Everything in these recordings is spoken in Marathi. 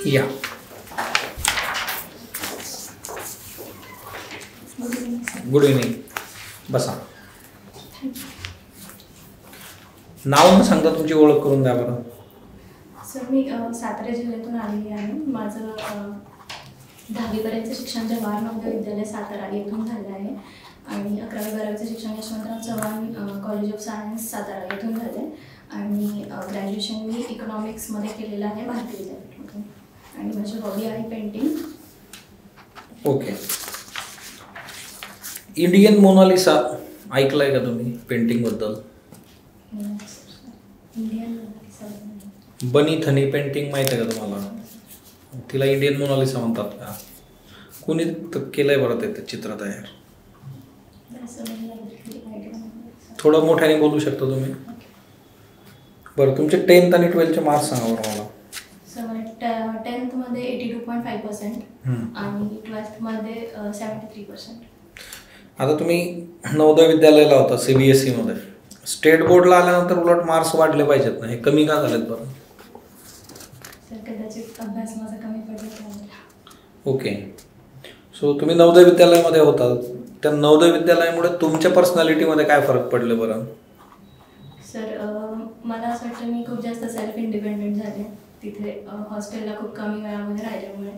या गुड इव्हनिंग, बसा. नाव न सांगता तुमची ओळख करून द्या बरं. सर, मी सातारा जिल्ह्यातून आलेली आहे. माझं 10वीपर्यंतचं शिक्षण जवाहर नवोदय विद्यालय सातारा येथून झालं आहे आणि 11वी-12वीचं शिक्षण Yashwantrao Chavan college of science Satara येथून झालं आहे आणि ग्रॅज्युएशन मी इकॉनॉमिक्समध्ये केलेलं आहे भारतीय विद्यापीठातून आणि माझी हॉबी आहे पेंटिंग. ओके. इंडियन मोनालिसा ऐकलंय का तुम्ही पेंटिंगबद्दल? इंडियन मोनालिसा बनी थनी पेंटिंग माहीत आहे का तुम्हाला? तिला इंडियन मोनालिसा म्हणतात का? कुणी केलंय बरं ते चित्र तयार? थोडं मोठ्याने बोलू शकता तुम्ही? बरं, तुमचे 10th आणि 12th मार्क्स सांगा बरं मला. सर, मला 10th मध्ये 82.5% आणि 12th मध्ये 73%. आता तुम्ही नवोदय विद्यालयाला होता CBSE मध्ये, स्टेट बोर्डला आल्यानंतर उलट मार्क्स वाढले पाहिजेत ना, हे कमी का झालेत बरं? सर, कदाचित अभ्यास माझा कमी पडला. ओके. सो तुम्ही नवोदय विद्यालयामध्ये होता, त्या नवोदय विद्यालयामुळे तुमच्या पर्सनॅलिटीमध्ये काय फरक पडले बरं? सर, मला असं वाटतं मी खूप जास्त सेल्फ इंडिपेंडेंट झाले तिथे. हॉस्टेलला खूप कमी वेळामध्ये राहिल्यामुळे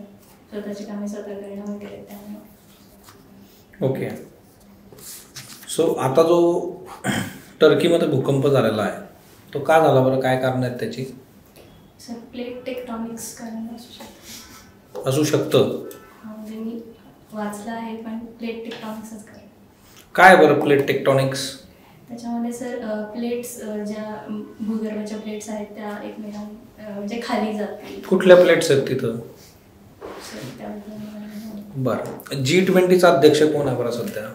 स्वतःची कामे स्वतः करणं वगैरे त्यामुळे. ओके. सो आता जो टर्कीमध्ये भूकंप झालेला आहे तो का झाला बरं? काय कारण आहेत त्याची? सर, प्लेट टेक्टॉनिक्स कारण असू शकतं. म्हणजे मी वाचलं आहे, पण प्लेट टेक्टॉनिक्सच कारण. काय बरं प्लेट टेक्टॉनिक्स? त्याच्यामध्ये सर प्लेट्स ज्या भूगर्भाच्या प्लेट्स आहेत त्या एकमेकांना म्हणजे खाली जातील. कुठल्या प्लेट्स आहेत तिथं? बरं, G20चा अध्यक्ष कोण आहे बरं सध्या?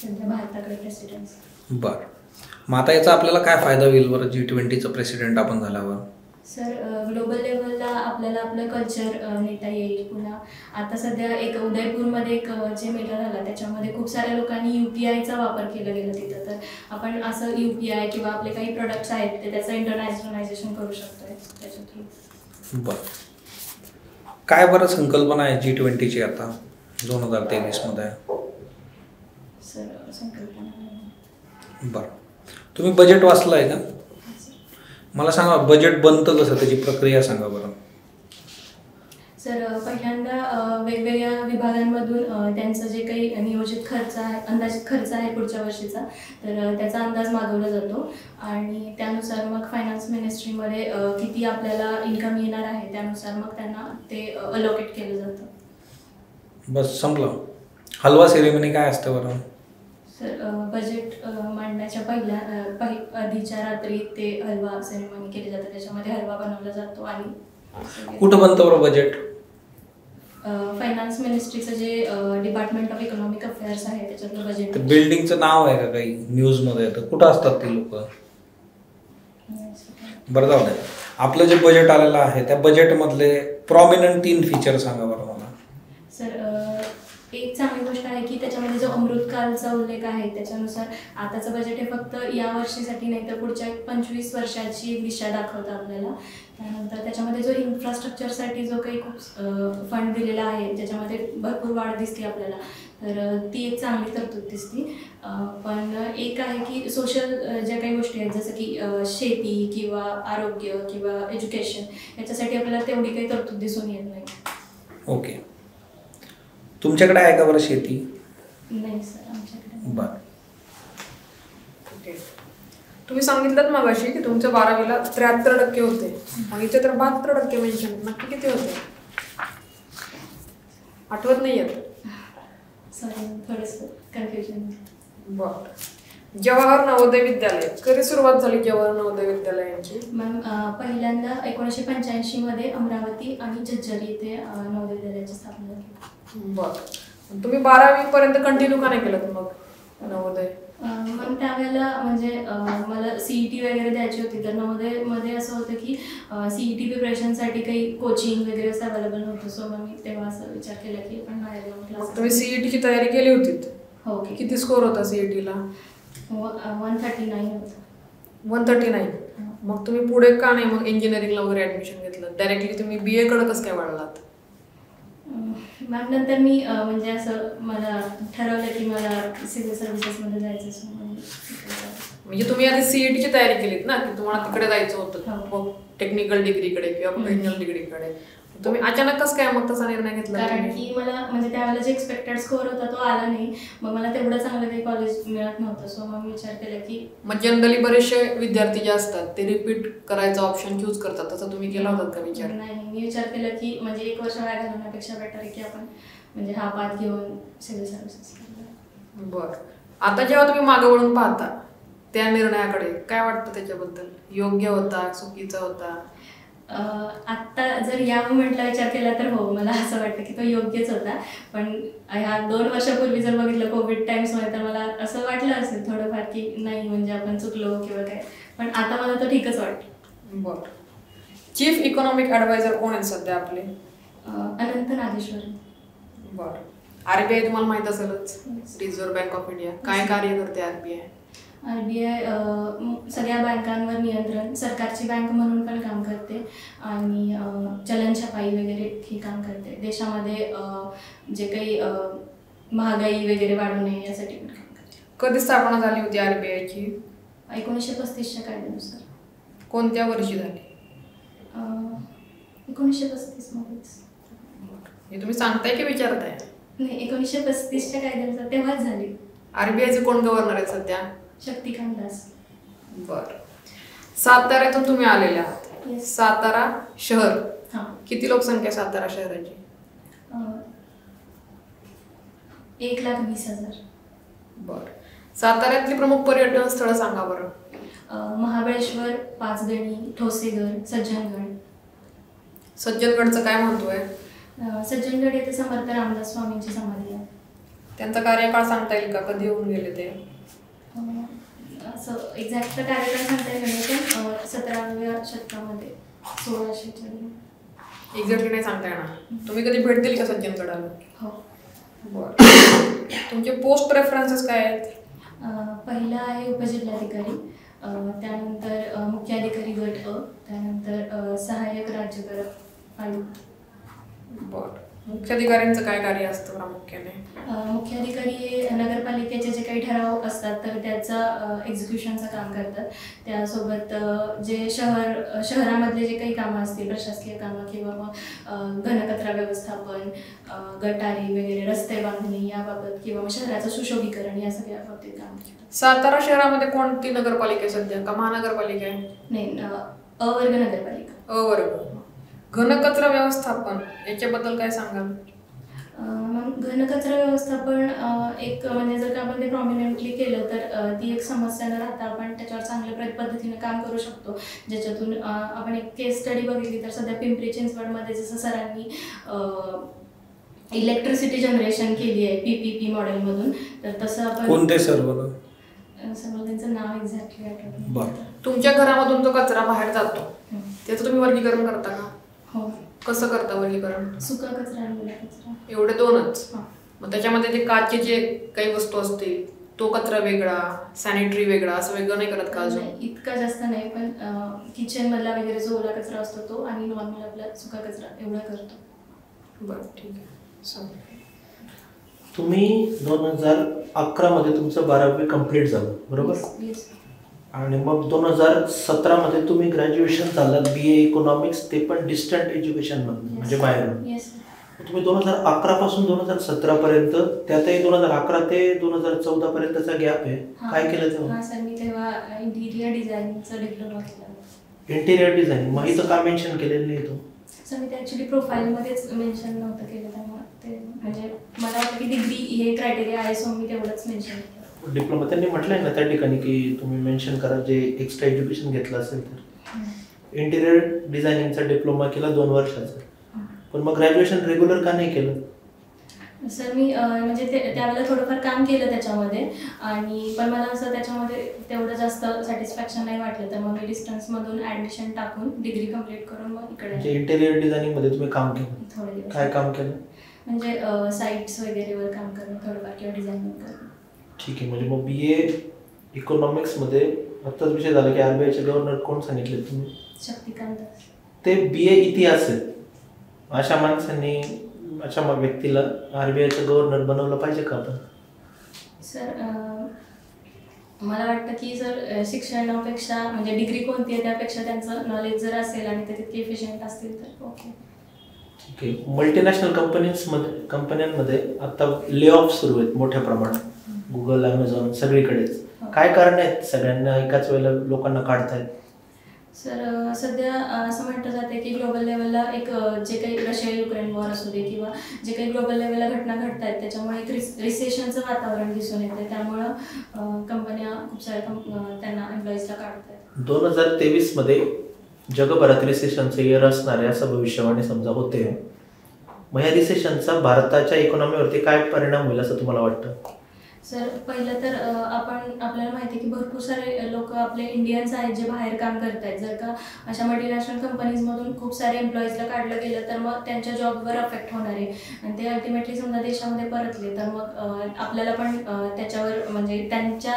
सध्या भारताकडे प्रेसिडेंट. बरं, मग आता याचा आपल्याला काय फायदा होईल बरं G20चा प्रेसिडेंट आपण झाल्यावर? सर, ग्लोबल लेवलला आपल्याला आपलं कल्चर नेता येईल. पुन्हा आता सध्या एक उदयपूरमध्ये एक जे मेला झाला त्याच्यामध्ये खूप साऱ्या लोकांनी UPIचा वापर केला गेला तिथं. तर आपण असं UPI किंवा आपले काही प्रोडक्ट्स आहेत ते त्याचं इंटरनॅशनलायझेशन करू शकतोय त्याच्या थ्रू. बरं, काय बरं संकल्पना आहे G20ची आता 2023 मध्ये? सर, संकल्पना बरं, तुम्ही बजेट वाचलं आहे का? मला सांगा बजेट बनतं कसं, त्याची प्रक्रिया सांगा बरं. सर, पहिल्यांदा वेगवेगळ्या विभागांमधून त्यांचं जे काही नियोजित खर्च आहे, अंदाजित खर्च आहे पुढच्या वर्षीचा, तर त्याचा अंदाज मागवला जातो आणि त्यानुसार मग फायनान्स मिनिस्ट्रीमध्ये किती आपल्याला इन्कम येणार आहे त्यानुसार मग त्यांना ते अलोकेट केलं जातं. बस संपलं. हलवा सेरेमनी काय असतं बरं? सर, बजेट मांडण्याच्या आधीच्या रात्री ते हलवा सेरेमनी केली जाते. त्याच्यामध्ये हलवा बनवला जातो आणि कुठं बनतं बरं बजेट? फायनान्स मिनिस्ट्रीचं जे डिपार्टमेंट ऑफ इकॉनॉमिक अफेअर्स आहे त्याच्यातलं बजेट. बिल्डिंगचं नाव आहे का काही न्यूजमध्ये येतं? कुठं असतात ती लोक? बरं, जाऊ द्या. आपलं जे बजेट आलेलं आहे त्या बजेटमधले प्रॉमिनंट 3 फीचर सांगा बरं मला. सर, एक चांगली गोष्ट आहे की त्याच्यामध्ये जो अमृतकालचा उल्लेख आहे त्याच्यानुसार आताचं बजेट हे फक्त या वर्षीसाठी नाही तर पुढच्या 25 वर्षाची एक दिशा दाखवतं आपल्याला. त्यानंतर त्याच्यामध्ये जो इन्फ्रास्ट्रक्चरसाठी जो काही खूप फंड दिलेला आहे ज्याच्यामध्ये भरपूर वाढ दिसते आपल्याला, तर ती एक चांगली तरतूद दिसते. पण एक आहे की सोशल ज्या काही गोष्टी आहेत जसं की शेती किंवा आरोग्य किंवा एज्युकेशन याच्यासाठी आपल्याला तेवढी काही तरतूद दिसून येत नाही. ओके. तुमच्याकडे आहे का बरं शेती? नाही सर, आमच्याकडे. बरं, तुम्ही सांगितलं मगाशी की तुमच्या 12वीला 73% होते, मग इथे तर 72% मेन्शन. नक्की किती होते? आठवत नाही येत. सॉरी, थोडंसं कन्फ्युजन. बरं, जवाहर नवोदय विद्यालय कधी सुरुवात झाली जवाहर नवोदय विद्यालयांची? मॅम, पहिल्यांदा 1985 मध्ये अमरावती आणि झज्जर येथे नवोदय विद्यालयाची स्थापना झाली. बरं, तुम्ही 12वी पर्यंत कंटिन्यू का नाही केलं मग नवोदय? मग त्यावेळेला म्हणजे मला CET वगैरे द्यायची होती, तर नवोदयमध्ये असं होतं की CET प्रिपरेशनसाठी काही कोचिंग वगैरे असं अवेलेबल नव्हतं. सो मग मी तेव्हा असं विचार केला की आपण बाहेर जाऊन क्लास. तुम्ही CETची तयारी केली होती? हो. किती स्कोर होता CETला? 139 होता. 139. मग तुम्ही पुढे का नाही मग इंजिनिअरिंगला वगैरे ऍडमिशन घेतलं? डायरेक्टली तुम्ही BA कडे कसं काय वळलात? मग नंतर मी म्हणजे असं मला ठरवलं की मला सिव्हिल सर्व्हिसेसमध्ये जायचं असं म्हणजे तुम्ही आधी CET ची तयारी केलीत ना, की तुम्हाला तिकडे जायचं होतं हो. मग टेक्निकल डिग्रीकडे किंवा प्रोफेशनल डिग्रीकडे. तुम्ही अचानक कसं काय मग तसा निर्णय घेतला? कारण की मला म्हणजे त्यावेळेला जे एक्सपेक्टेड स्कोअर होता तो आला नाही. मग मला तेवढं चांगलं काही कॉलेज मिळत नव्हतं. सो मग मी विचार केला की मग जनरली बरेचसे विद्यार्थी जे असतात ते रिपीट करायचा ऑप्शन चूज करतात, तसं तुम्ही केला होता का विचार? नाही, मी विचार केला की म्हणजे 1 वर्ष वाया घालवण्यापेक्षा बेटर आहे की आपण म्हणजे हा पाथ घेऊन सिव्हिल सर्व्हिसेस. बरं, आता जेव्हा तुम्ही मागे वळून पाहता त्या निर्णयाकडे काय वाटतं त्याच्याबद्दल? योग्य होता, चुकीचा होता? आत्ता जर या मोमेंटला विचार केला तर हो, मला असं वाटतं की तो योग्यच होता. पण ह्या 2 वर्षापूर्वी जर बघितलं कोविड टाइम्समध्ये तर मला असं वाटलं असेल थोडंफार की नाही म्हणजे आपण चुकलो किंवा काय. पण आता मला तो ठीकच वाटतं. बरं, चीफ इकॉनॉमिक ॲडवायझर कोण आहेत सध्या आपले? अनंत नागेश्वरी. बरं, RBI तुम्हाला माहीत असेलच, रिझर्व्ह बँक ऑफ इंडिया. काय कार्य करते RBI? RBI सगळ्या बँकांवर नियंत्रण, सरकारची बँक म्हणून पण काम करते आणि चलनछपाई वगैरे हे काम करते. देशामध्ये जे काही महागाई वगैरे वाढू नये यासाठी पण काम करते. कधी स्थापना झाली होती RBI ची? 1935च्या कायद्यानुसार. कोणत्या वर्षी झाली? 1935 मध्येच. हे तुम्ही सांगताय की विचारताय? नाही, 1935च्या कायद्यानुसार तेव्हाच झाली. RBI चे कोण गव्हर्नर आहेत सध्या? शक्तिकांत दास. बरं, साताऱ्यातून तुम्ही आलेले आहात. Yes. सातारा शहर, हां. किती लोकसंख्या आहे सातारा शहराची? 1,20,000. बरं, साताऱ्यातली प्रमुख पर्यटन स्थळं सांगा बरं. महाबळेश्वर, पाचगणी, ठोसेघर, सज्जनगड. सज्जनगडचं काय महत्व आहे? सज्जनगड येथे समर्थ रामदास स्वामींची समाधी आहे. त्यांचा कार्यकाळ सांगता येईल का? कधी येऊन गेले ते? असं एक्झॅक्ट कार्यक्रम सांगता येईल नाही, पण 17व्या शतकामध्ये 1600च्या. एक्झॅक्टली नाही सांगता येणार. तुम्ही कधी भेट दिली का सज्जनगडाला? हो. बरं, तुमचे पोस्ट प्रेफरन्सेस काय आहेत? पहिला आहे उपजिल्हाधिकारी, त्यानंतर मुख्याधिकारी गट अ, त्यानंतर सहाय्यक राज्यकर आयुक्त. बरं, मुख्याधिकाऱ्यांचं काय कार्य असतं प्रामुख्याने? मुख्याधिकारी हे नगरपालिकेचे जे काही ठराव असतात तर त्याचं एक्झिक्युशनचं काम करतात. त्यासोबत जे शहरामधले जे काही कामं असतील, प्रशासकीय कामं किंवा मग घनकचरा व्यवस्थापन, गटारी वगैरे, रस्ते बांधणी याबाबत किंवा मग शहराचं सुशोभीकरण या सगळ्या बाबतीत काम करतात. सातारा शहरामध्ये कोणती नगरपालिका आहे सध्या, का महानगरपालिका आहे? नाही, अवर्ग नगरपालिका. अवर्ग. घनकचरा व्यवस्थापन याच्याबद्दल काय सांगाल? मग घनकचरा व्यवस्थापन एक म्हणजे जर का आपण ते प्रॉमिनंटली केलं तर ती एक समस्या न राहता आपण त्याच्यावर चांगल्या पद्धतीने काम करू शकतो. ज्याच्यातून आपण एक केस स्टडी बघितली तर सध्या पिंपरी चिंचवडमध्ये जसं सरांनी इलेक्ट्रिसिटी जनरेशन केली आहे PPP मॉडेलमधून, तर तसं आपण कोणते सर बघा? सर त्यांचं नाव एक्झॅक्टली आठवत नाही. बरं, तुमच्या घरामधून जो कचरा बाहेर जातो त्याचं तुम्ही वर्गीकरण करता का? हो. कसं करता वर्गीकरण? सुका कचरा आणि ओला कचरा. एवढे दोनच? हां. मग त्याच्यामध्ये ते काचेचे जे काही वस्तू असतील तो कचरा वेगळा, सॅनिटरी वेगळा, असं वेगळं नाही करत का अजून? इतका जास्त नाही, पण किचनमधला वगैरे जो ओला कचरा असतो तो आणि नॉर्मल आपला सुका कचरा एवढा करतो. बरं, ठीक आहे. तुम्ही 2011 मध्ये तुमचं 12वी कंप्लीट झालं बरोबर? Yes. आणि मग 2017 मध्ये तुम्ही ग्रॅज्युएशन झालं BA इकॉनॉमिक्स, ते पण डिस्टंट एज्युकेशन मधून, म्हणजे बाहेरून. Yes. तुम्ही 2011 पासून 2017 पर्यंत, त्यातही 2011 ते 2014 पर्यंतचा गॅप आहे, काय केलं तेव्हा? हां सर, मी तेव्हा इंटिरियर डिझायनिंगचा डिप्लोमा केला. इंटिरियर डिझायनिंग, मग इथं का मेन्शन केलेलं नाही तो? सर मी ते ॲक्च्युली प्रोफाईलमध्येच मेन्शन नव्हतं केलं, त्यामुळे ते म्हणजे मला वाटतं की डिग्री हे क्रायटेरिया आहे, सो मी तेवढंच मेन्शन केलं. डिप्लोमा त्यांनी म्हटलंय ना त्या ठिकाणी की तुम्ही मेन्शन करा जे एक्स्ट्रा एज्युकेशन घेतलं असेल तर. इंटिरियर डिझायनिंगचा डिप्लोमा केला 2 वर्षाचा, पण मग ग्रॅज्युएशन रेग्युलर का नाही केलं? सर मी म्हणजे त्यावेळेला थोडंफार काम केलं त्याच्यामध्ये, आणि पण मला असं त्याच्यामध्ये तेवढं जास्त सॅटिस्फॅक्शन नाही वाटलं, तर मग मी डिस्टन्समधून ॲडमिशन टाकून डिग्री कंप्लीट करून मग इकडे. म्हणजे इंटिरियर डिझायनिंगमध्ये तुम्ही काम केलं? थोडे दिवस. काय काम केलं? म्हणजे साईट्स वगैरेवर काम करणं थोडंफार किंवा डिझायनिंग करणं. ठीक आहे, म्हणजे मग BA इकॉनॉमिक्समध्ये आत्ताच विषय झाला की आरबीआयचे गव्हर्नर कोण सांगितले तुम्ही? शक्तिकांत दास. ते BA इतिहास आहे. अशा माणसांनी अशा व्यक्तीला आरबीआयचं गव्हर्नर बनवलं पाहिजे का आपण? सर मला वाटतं की जर शिक्षणापेक्षा म्हणजे डिग्री कोणती आहे त्यापेक्षा त्यांचं नॉलेज जर असेल आणि ते तितके इफिशियंट असतील तर ओके. ठीक आहे. मल्टीनॅशनल कंपन्यांमध्ये आता ले ऑफ सुरू आहेत मोठ्या प्रमाणात. गुगल, अमेझॉन सगळीकडेच. काय कारण आहेत सगळ्यांना एकाच वेळेला लोकांना काढतायत? सर सध्या असं म्हटलं जाते की ग्लोबल लेवलला एक जे काही रशिया युक्रेन वॉर असू दे किंवा जे काही ग्लोबल लेवलला घटना घडत आहेत त्याच्यामुळे एक रिसेशनचं वातावरण दिसून येते. त्यामुळं कंपन्या खूप साऱ्या त्यांना एम्प्लॉईजला काढत आहेत. 2023 मध्ये जगभरात रिसेशनचं इयर असणार आहे असं भविष्यवाणी समजा होते. मग या रिसेशनचा भारताच्या इकॉनॉमीवरती काय परिणाम होईल असं तुम्हाला वाटतं? सर पहिलं तर आपल्याला माहिती आहे की भरपूर सारे लोक आपले इंडियन्स आहेत जे बाहेर काम करत आहेत. जर का अशा मल्टीनॅशनल कंपनीजमधून खूप सारे एम्प्लॉईजला काढलं गेलं तर मग त्यांच्या जॉबवर अफेक्ट होणार आहे आणि ते अल्टिमेटली समजा देशामध्ये परतले तर मग आपल्याला पण त्याच्यावर म्हणजे त्यांच्या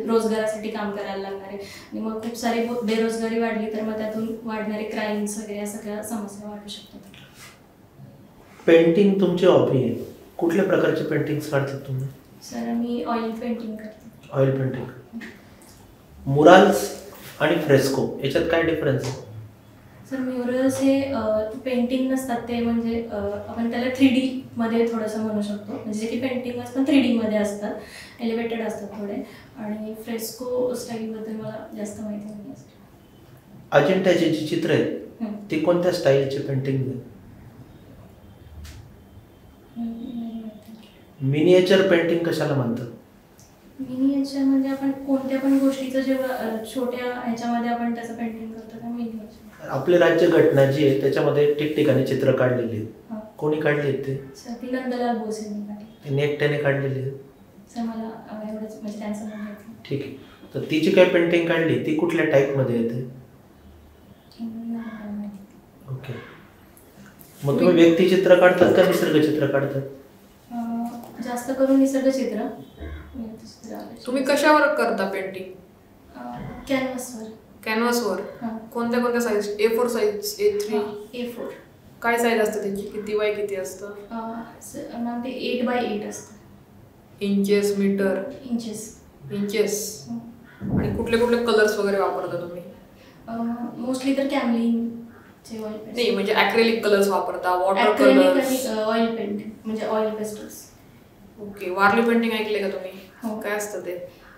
रोजगारासाठी काम करायला लागणार आहे आणि मग खूप सारी बेरोजगारी वाढली तर मग त्यातून वाढणारे क्राईम्स वगैरे या सगळ्या समस्या वाढू शकतात. पेंटिंग तुमची हॉबी आहे. कुठल्या प्रकारचे पेंटिंग्स काढतात तुम्ही? सर मी ऑइल पेंटिंग करते. Oil painting. मुराल्स आणि फ्रेस्को याच्यात काय डिफरन्स आहे? सर म्युरल्स हे पेंटिंग नसतात ते म्हणजे आपण त्याला 3D मध्ये थोडंसं म्हणू शकतो. म्हणजे जे की पेंटिंग असतात 3D मध्ये असतात, एलिव्हेटेड असतात थोडे. आणि फ्रेस्को स्टाईलबद्दल मला जास्त माहिती नाही आहे. अजिंठ्याची जी चित्र आहेत ती कोणत्या स्टाईलची पेंटिंग आहे? मिनिएचर पेंटिंग कशाला म्हणतात? मिनिएचर म्हणजे आपण कोणत्या पण गोष्टीचं जेव्हा छोट्या ह्याच्यामध्ये आपण त्याचं पेंटिंग करतो त्या मिनिएचर. आपली राज्यघटना जी आहे त्याच्यामध्ये ठिकठिकाणी चित्र काढलेली आहेत. हां. कोणी काढली आहेत ते? सर ती नंदलाल बोसेंनी काढली. त्यांनी एकट्याने काढलेली आहेत. सर मला एवढंच म्हणजे त्यांचं नाव माहिती नाही. ठीक आहे. तर ती जी काही पेंटिंग काढली ती कुठल्या टाईपमध्ये येते? नाही माहिती. ओके. मग तुम्ही व्यक्तिचित्र काढतात का निसर्ग चित्र काढतात? जास्त करून निसर्ग चित्र. तुम्ही कशावर करता पेंटिंग? कॅनव्हासवर. कॅनव्हासवर? हां. कोणत्या कोणत्या size? A4 size, A3? A4. काय साईज असते त्याची? किती बाय किती असतं? मॅम ते 8x8 असतं. Inches, metre? इंचेस. आणि कुठले कुठले कलर्स वगैरे वापरता तुम्ही? मोस्टली तर कॅमलिनचे ऑइल पेस्ट. नाही म्हणजे ॲक्रेलिक कलर्स वापरता, वॉटर कलर्स? ऑइल पेंट म्हणजे oil pastels. Okay. Warli painting ऐकले का तुम्ही? हो. काय असतं ते?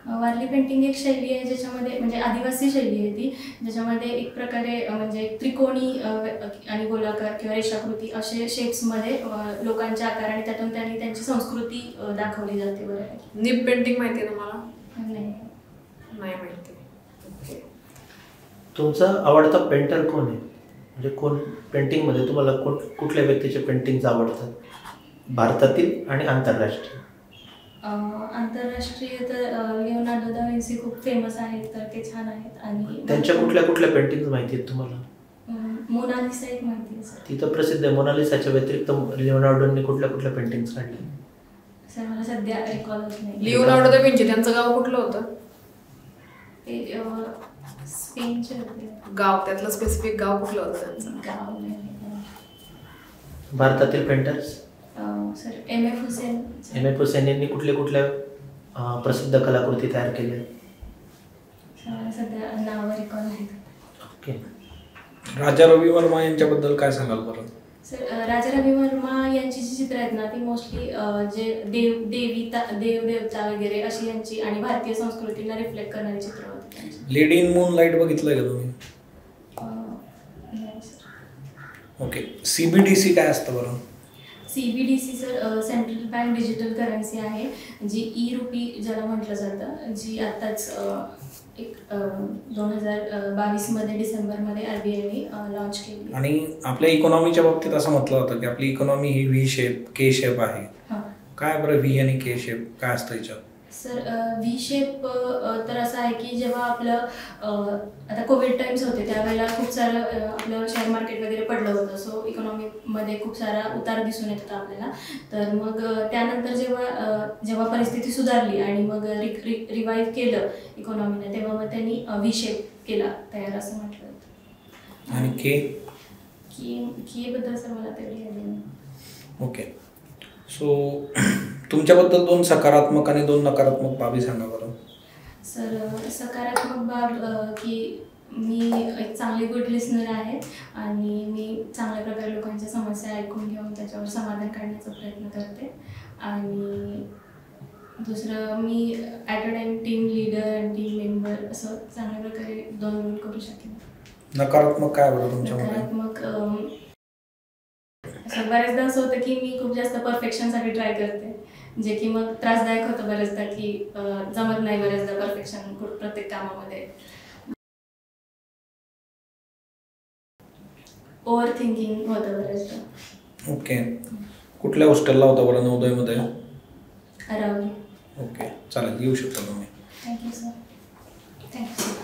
वारली पेंटिंग एक शैली आहे ज्याच्यामध्ये म्हणजे आदिवासी शैली आहे ती, ज्याच्यामध्ये एक प्रकारे म्हणजे त्रिकोणी आणि गोलाकार किंवा रेषाकृती असे शेप्समध्ये लोकांचे आकार आणि त्यातून त्यांनी त्यांची संस्कृती दाखवली जाते. बरं. निब पेंटिंग माहिती आहे तुम्हाला? नाही. नाही माहिती. ओके. तुमचा आवडता पेंटर कोण आहे? म्हणजे कोण पेंटिंगमध्ये तुम्हाला कुठल्या व्यक्तीचे पेंटिंग्स आवडतात भारतातील आणि आंतरराष्ट्रीय? आंतरराष्ट्रीय तर लिओनार्डो दा विन्सी खूप फेमस आहेत तर ते छान आहेत. आणि त्यांच्या कुठल्या कुठल्या पेंटिंग्स माहिती आहेत तुम्हाला? मोनालिसा एक माहिती आहे सर. ती तर प्रसिद्ध आहे. मोनालिसाच्या व्यतिरिक्त लिओनार्डोने कुठल्या कुठल्या पेंटिंग्स काढल्या? सर मला सध्या रिकॉल होत नाही. लिओनार्डो दा विंची त्यांचं गाव कुठलं होतं? ते स्पेनचे होते. गाव त्यातलं स्पेसिफिक गाव कुठलं होतं त्यांचं? गाव नाही. भारतातील painters? Sir M.F. Hussain. M.F. Hussain यांनी कुठल्या प्रसिद्ध कलाकृती तयार केल्या? मला सध्या नावं रिकॉल आहेत. ओके. राजा रवी वर्मा यांच्याबद्दल काय सांगाल बरं? सर राजा रवी वर्मा यांची जी चित्र आहेत ना ती मोस्टली जे देवदेवता वगैरे अशी यांची आणि भारतीय संस्कृतीला रिफ्लेक्ट करणारी चित्र होती त्यांची. लेडी इन मून लाईट बघितलंय का तुम्ही? नाही सर. ओके. CBDC काय असतं बरं? CBDC sir central bank digital currency आहे जी ई-रुपी ज्याला म्हटलं जातं, जी आत्ताच एक 2022 मध्ये डिसेंबरमध्ये RBIने लॉन्च केली. आणि आपल्या इकॉनॉमीच्या बाबतीत असं म्हटलं होतं की आपली इकॉनॉमी ही V शेप, K शेप आहे. हां. काय बरं V आणि K शेप काय असतं याच्यात? सर व्ही शेप तर असं आहे की जेव्हा आपलं आता कोविड टाइम्स होते त्यावेळेला खूप सारं आपलं शेअर मार्केट वगैरे पडलं होतं. सो इकॉनॉमीमध्ये खूप सारा उतार दिसून येत होता आपल्याला. तर मग त्यानंतर जेव्हा परिस्थिती सुधारली आणि मग रिवाईव्ह केलं इकॉनॉमीने, तेव्हा मग त्यांनी व्ही शेप केला तयार असं म्हटलं होतं. आणि के बद्दल सर मला तेवढी आली नाही. ओके. सो तुमच्याबद्दल 2 सकारात्मक आणि 2 नकारात्मक बाबी सांगा बरं. सर सकारात्मक बाब की मी एक चांगली गुड लिस्नर आहे आणि मी चांगल्या प्रकारे लोकांच्या समस्या ऐकून घेऊन त्याच्यावर समाधान काढण्याचा प्रयत्न करते. आणि दुसरं मी at a time team leader आणि टीम मेंबर असं चांगल्या प्रकारे 2 रोल करू शकेन. नकारात्मक काय बरं तुमच्यामध्ये? नकारात्मक असं बऱ्याचदा असं होतं की मी खूप जास्त परफेक्शनसाठी ट्राय करते, जे की मग त्रासदायक होतं बऱ्याचदा की जमत नाही बऱ्याचदा परफेक्शन प्रत्येक कामामध्ये. ओव्हर थिंकिंग होतं बऱ्याचदा. ओके. कुठल्या हॉस्टेलला होता बरं नवोदयमध्ये? अरावली. ओके, चालेल, येऊ शकता तुम्ही. Thank you sir. थँक्यू.